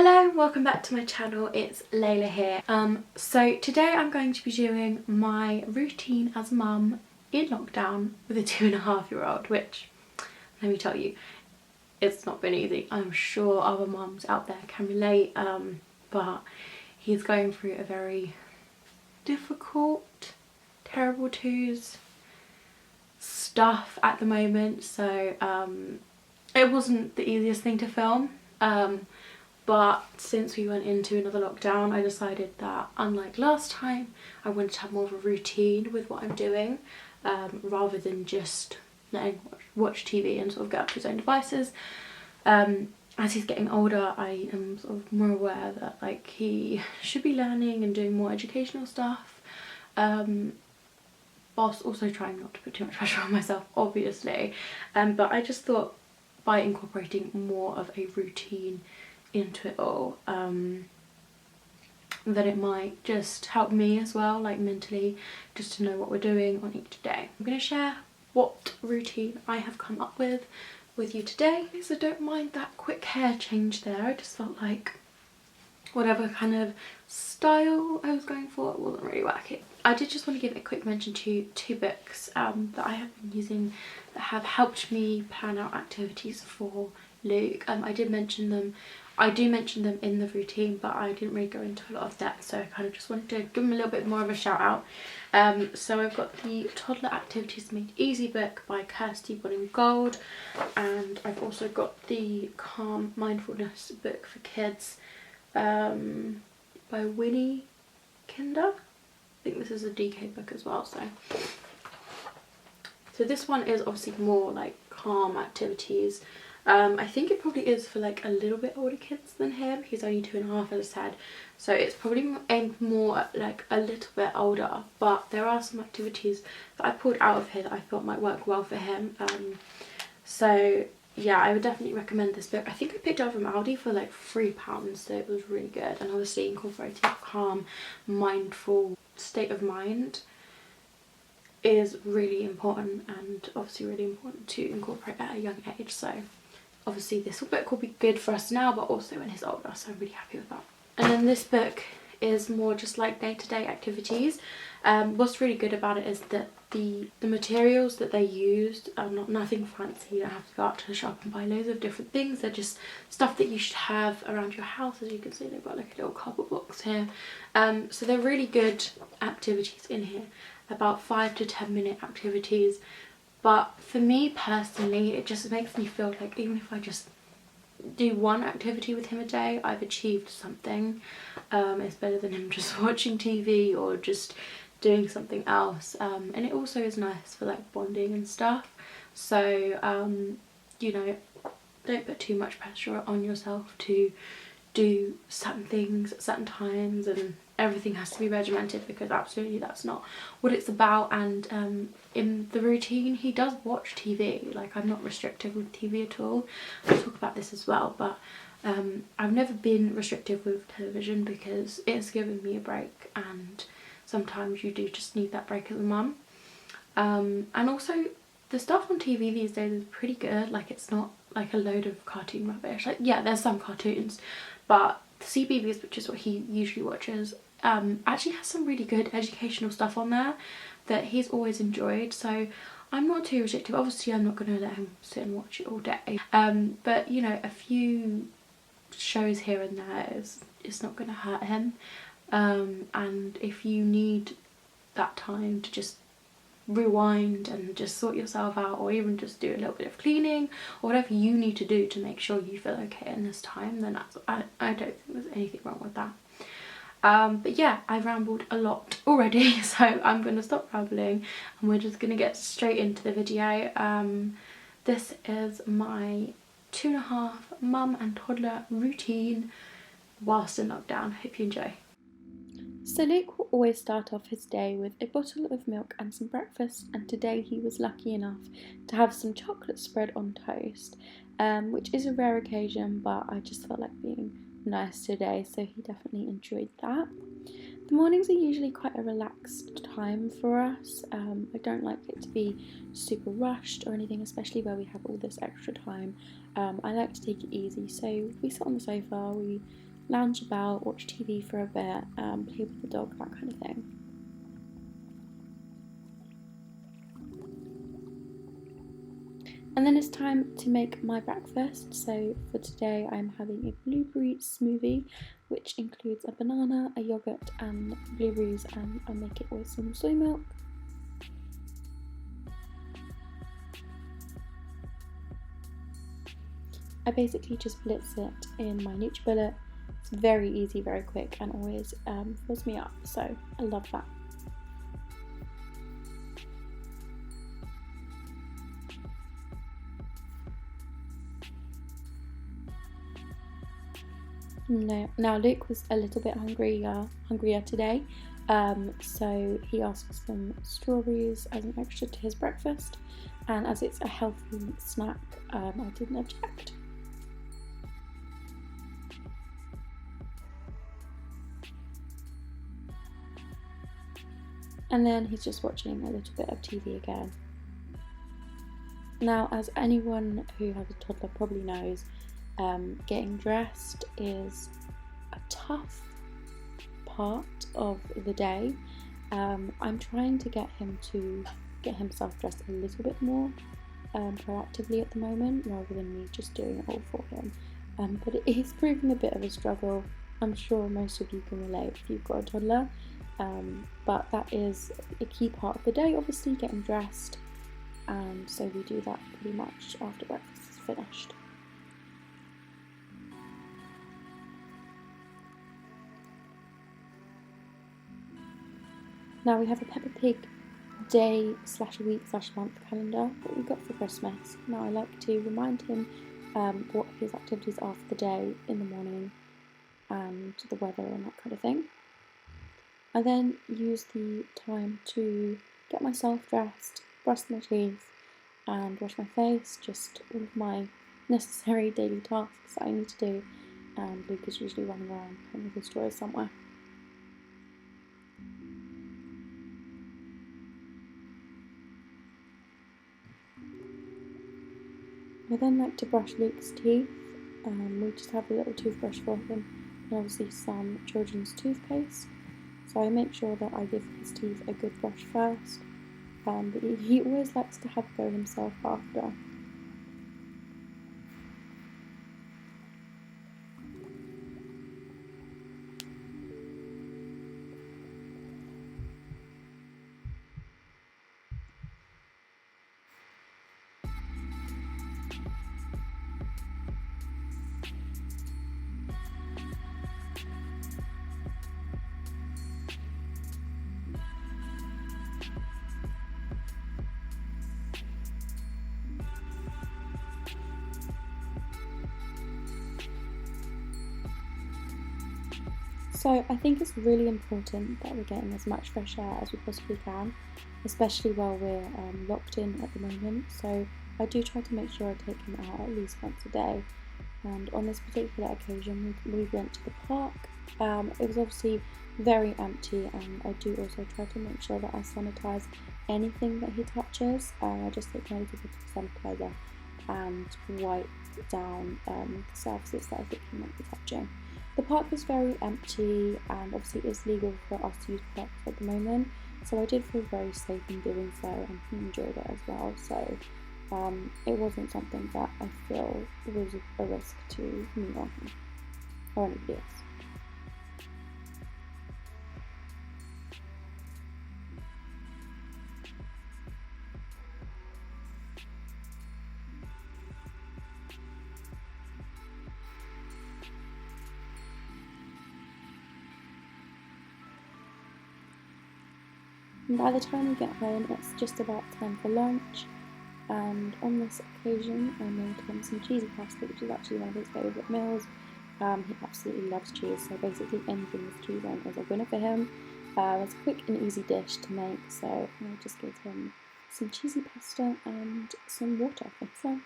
Hello, welcome back to my channel. It's Layla here. So today I'm going to be doing my routine as a mum in lockdown with a 2.5-year-old, which, let me tell you, it's not been easy. I'm sure other mums out there can relate, but he's going through a very difficult, terrible twos stuff at the moment, so it wasn't the easiest thing to film. But since we went into another lockdown, I decided that, unlike last time, I wanted to have more of a routine with what I'm doing, rather than just letting watch TV and sort of get up to his own devices. As he's getting older, I am sort of more aware that like he should be learning and doing more educational stuff, whilst also trying not to put too much pressure on myself, obviously. But I just thought by incorporating more of a routine into it all, that it might just help me as well, like mentally, just to know what we're doing on each day. I'm going to share what routine I have come up with you today, so don't mind that quick hair change there. I just felt like whatever kind of style I was going for wasn't really working. I did just want to give a quick mention to two books that I have been using that have helped me plan out activities for Luke. I do mention them in the routine, but I didn't really go into a lot of depth, so I kind of just wanted to give them a little bit more of a shout out. So I've got the Toddler Activities Made Easy book by Kirsty Gold, and I've also got the Calm Mindfulness book for kids by Winnie Kinder. I think this is a DK book as well. So this one is obviously more like calm activities. I think it probably is for like a little bit older kids than him. He's only 2.5, as I said, so it's probably aimed more at like a little bit older, but there are some activities that I pulled out of here that I thought might work well for him. So yeah, I would definitely recommend this book. I think I picked it up from Aldi for like £3, so it was really good, and obviously incorporating a calm, mindful state of mind is really important, and obviously really important to incorporate at a young age. So obviously this book will be good for us now, but also when he's older, so I'm really happy with that. And then this book is more just like day-to-day activities. What's really good about it is that the materials that they used are nothing fancy. You don't have to go out to the shop and buy loads of different things. They're just stuff that you should have around your house. As you can see, they've got like a little cardboard box here. So they're really good activities in here, about 5 to 10 minute activities. But for me personally, it just makes me feel like even if I just do one activity with him a day, I've achieved something. It's better than him just watching TV or just doing something else. And it also is nice for like bonding and stuff. So you know, don't put too much pressure on yourself to do certain things at certain times and everything has to be regimented, because absolutely that's not what it's about. And in the routine, he does watch TV. Like, I'm not restrictive with TV at all. I'll talk about this as well, but I've never been restrictive with television because it's given me a break, and sometimes you do just need that break as a mum. And also the stuff on TV these days is pretty good. Like, it's not like a load of cartoon rubbish. Like, yeah, there's some cartoons, but the CBeebies, which is what he usually watches, actually has some really good educational stuff on there that he's always enjoyed. So I'm not too restrictive. Obviously I'm not going to let him sit and watch it all day, but you know, a few shows here and there is not going to hurt him. And if you need that time to just rewind and just sort yourself out, or even just do a little bit of cleaning or whatever you need to do to make sure you feel okay in this time, then I don't think there's anything wrong with that. But yeah, I've rambled a lot already, so I'm going to stop rambling and we're just going to get straight into the video. This is my 2.5 mum and toddler routine whilst in lockdown. Hope you enjoy. So Luke will always start off his day with a bottle of milk and some breakfast, and today he was lucky enough to have some chocolate spread on toast, which is a rare occasion, but I just felt like being nice today, so he definitely enjoyed that. The mornings are usually quite a relaxed time for us. I don't like it to be super rushed or anything, especially where we have all this extra time. I like to take it easy, so we sit on the sofa, we lounge about, watch TV for a bit, play with the dog, that kind of thing. And then it's time to make my breakfast. So for today I'm having a blueberry smoothie, which includes a banana, a yogurt and blueberries, and I make it with some soy milk. I basically just blitz it in my NutriBullet. It's very easy, very quick, and always fills me up, so I love that. Now Luke was a little bit hungrier today, so he asked for some strawberries as an extra to his breakfast, and as it's a healthy snack, I didn't object. And then he's just watching a little bit of TV again. Now, as anyone who has a toddler probably knows, getting dressed is a tough part of the day. I'm trying to get himself dressed a little bit more proactively at the moment, rather than me just doing it all for him. But it is proving a bit of a struggle. I'm sure most of you can relate if you've got a toddler. But that is a key part of the day, obviously, getting dressed, and so we do that pretty much after breakfast is finished. Now we have a Peppa Pig day/week/month calendar that we got for Christmas. Now I like to remind him what his activities are for the day in the morning and the weather and that kind of thing. I then use the time to get myself dressed, brush my teeth and wash my face, just all of my necessary daily tasks that I need to do, and Luke is usually running around playing with his toys somewhere. I then like to brush Luke's teeth. We just have a little toothbrush for him, and obviously some children's toothpaste. So I make sure that I give his teeth a good brush first, but he always likes to have a go himself after. So I think it's really important that we're getting as much fresh air as we possibly can, especially while we're locked in at the moment. So I do try to make sure I take him out at least once a day. And on this particular occasion, we went to the park. It was obviously very empty, and I do also try to make sure that I sanitize anything that he touches. I just take a little bit of sanitizer and wipe down the surfaces that I think he might be touching. The park was very empty, and obviously it's legal for us to use parks at the moment, so I did feel very safe in doing so, and he enjoyed it as well. So it wasn't something that I feel was a risk to me or him or anybody else. And by the time we get home, it's just about time for lunch, and on this occasion I made him some cheesy pasta, which is actually one of his favourite meals. He absolutely loves cheese, so basically anything with cheese on is a winner for him. It's a quick and easy dish to make, so I just gave him some cheesy pasta and some water for his lunch.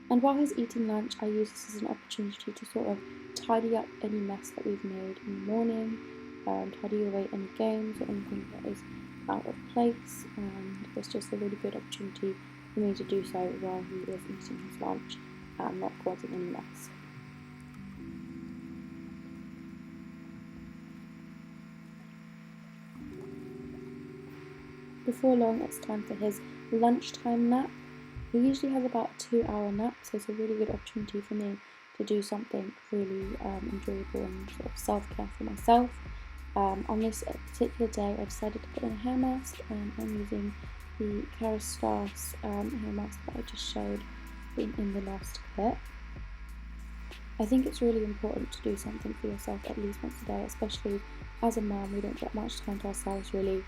And while he's eating lunch, I use this as an opportunity to sort of tidy up any mess that we've made in the morning, tidy away any games or anything that is out of place, and it's just a really good opportunity for me to do so while he is eating his lunch and not causing any mess. Before long, it's time for his lunchtime nap. He usually has about a 2-hour nap, so it's a really good opportunity for me to do something really enjoyable and sort of self-care for myself. On this particular day, I decided to put in a hair mask, and I'm using the Kerastase hair mask that I just showed in the last clip. I think it's really important to do something for yourself at least once a day, especially as a mum. We don't get much time to ourselves really,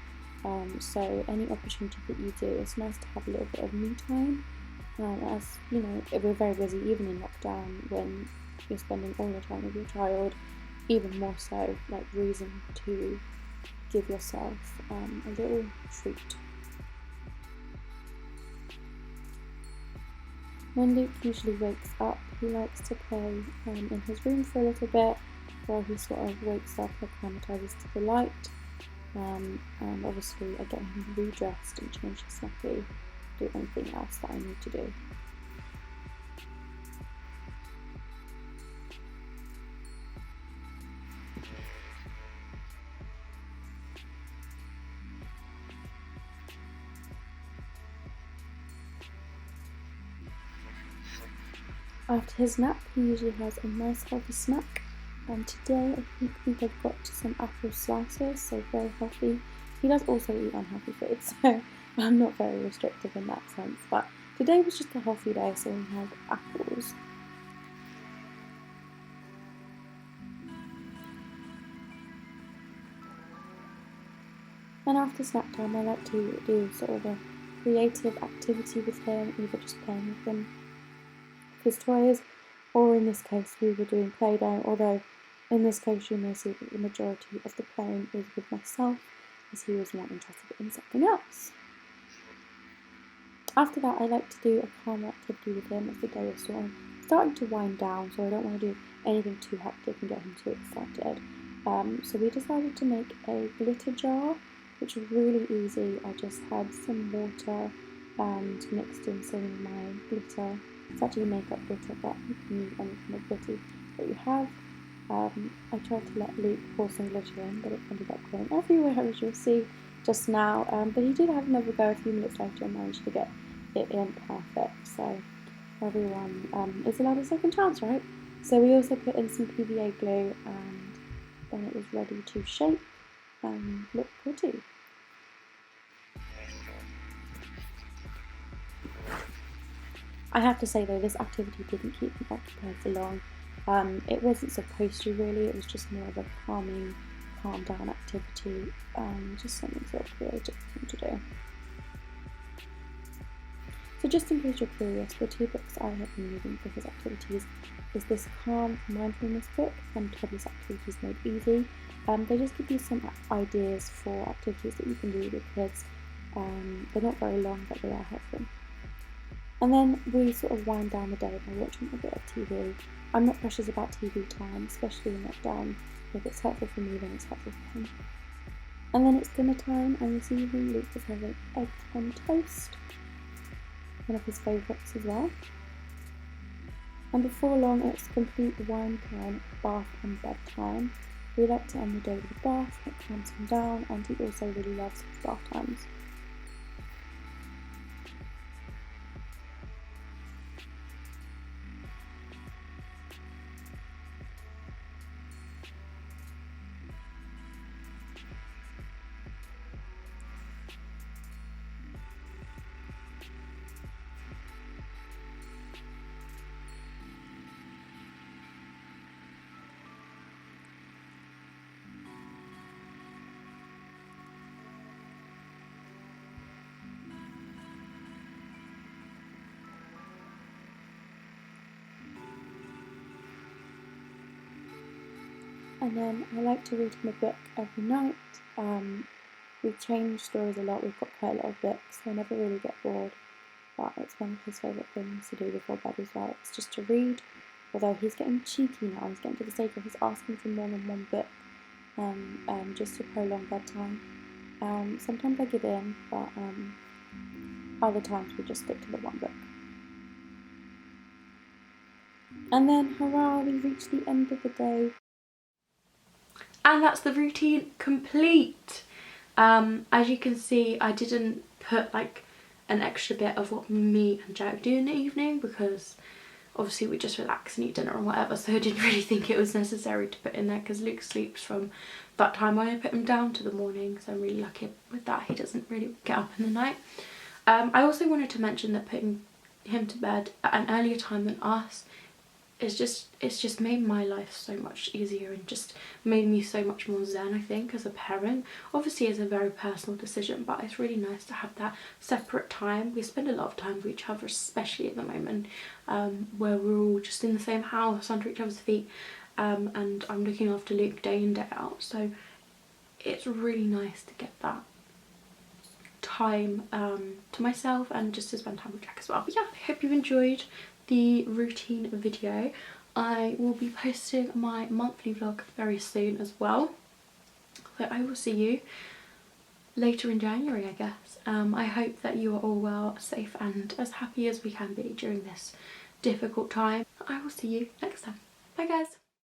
so any opportunity that you do, it's nice to have a little bit of me time. As you know, we're very busy even in lockdown when you're spending all your time with your child, even more so, like reason to give yourself a little treat. When Luke usually wakes up, he likes to play in his room for a little bit while he sort of wakes up and acclimatises to the light. And obviously I get him redressed and change his nappy, do anything else that I need to do. After his nap, he usually has a nice healthy snack, and today I think we have got some apple slices, so very healthy. He does also eat unhealthy foods, so I'm not very restrictive in that sense, but today was just a healthy day, so we had apples. And after snack time, I like to do sort of a creative activity with him, either just playing with him, his toys, or in this case we were doing Play-Doh, although in this case you may see that the majority of the playing is with myself, as he was more interested in something else. After that, I like to do a calmer activity with him as the day is sort of starting to wind down, so I don't want to do anything too hectic and get him too excited. So we decided to make a glitter jar, which was really easy. I just had some water and mixed in some of my glitter. It's actually makeup glitter, but you can use any kind of glitter that you have. I tried to let Luke pour some glitter in, but it ended up going everywhere, as you'll see just now. But he did have another go a few minutes later and managed to get it in perfect. So everyone is allowed a second chance, right? So we also put in some PVA glue, and then it was ready to shape and look pretty. I have to say though, this activity didn't keep me occupied for long. It wasn't supposed to really, it was just more of a calm down activity, just something sort of creative for him to do. So just in case you're curious, the 2 books I have been using for his activities is this Calm Mindfulness book and Toddler's Activities Made Easy. They just give you some ideas for activities that you can do with your kids. They're not very long, but they are helpful. And then we sort of wind down the day by watching a bit of TV. I'm not precious about TV time, especially in lockdown. If it's helpful for me, then it's helpful for him. And then it's dinner time, and this evening Luke is having eggs on toast, one of his favourites as well. And before long, it's complete wind down, bath and bedtime. We like to end the day with a bath, it calms him down, and he also really loves his bath times. And then I like to read him a book every night. We change stories a lot, we've got quite a lot of books, so I never really get bored. but it's one of his favourite things to do before bed as well. It's just to read, although he's getting cheeky now. He's getting to the stage where he's asking for more than one book, just to prolong bedtime. Sometimes I give in, but other times we just stick to the one book. And then, hurrah, we reached the end of the day. And that's the routine complete. As you can see, I didn't put like an extra bit of what me and Jack do in the evening because obviously we just relax and eat dinner and whatever, so I didn't really think it was necessary to put in there because Luke sleeps from that time when I put him down to the morning, so I'm really lucky with that. He doesn't really get up in the night. I also wanted to mention that putting him to bed at an earlier time than us it's just made my life so much easier and just made me so much more zen, I think, as a parent. Obviously it's a very personal decision, but it's really nice to have that separate time. We spend a lot of time with each other, especially at the moment, where we're all just in the same house under each other's feet, and I'm looking after Luke day in day out, so it's really nice to get that time to myself and just to spend time with Jack as well. But yeah, I hope you enjoyed the routine video. I will be posting my monthly vlog very soon as well, so I will see you later in January, I guess. I hope that you are all well, safe and as happy as we can be during this difficult time. I will see you next time. Bye guys.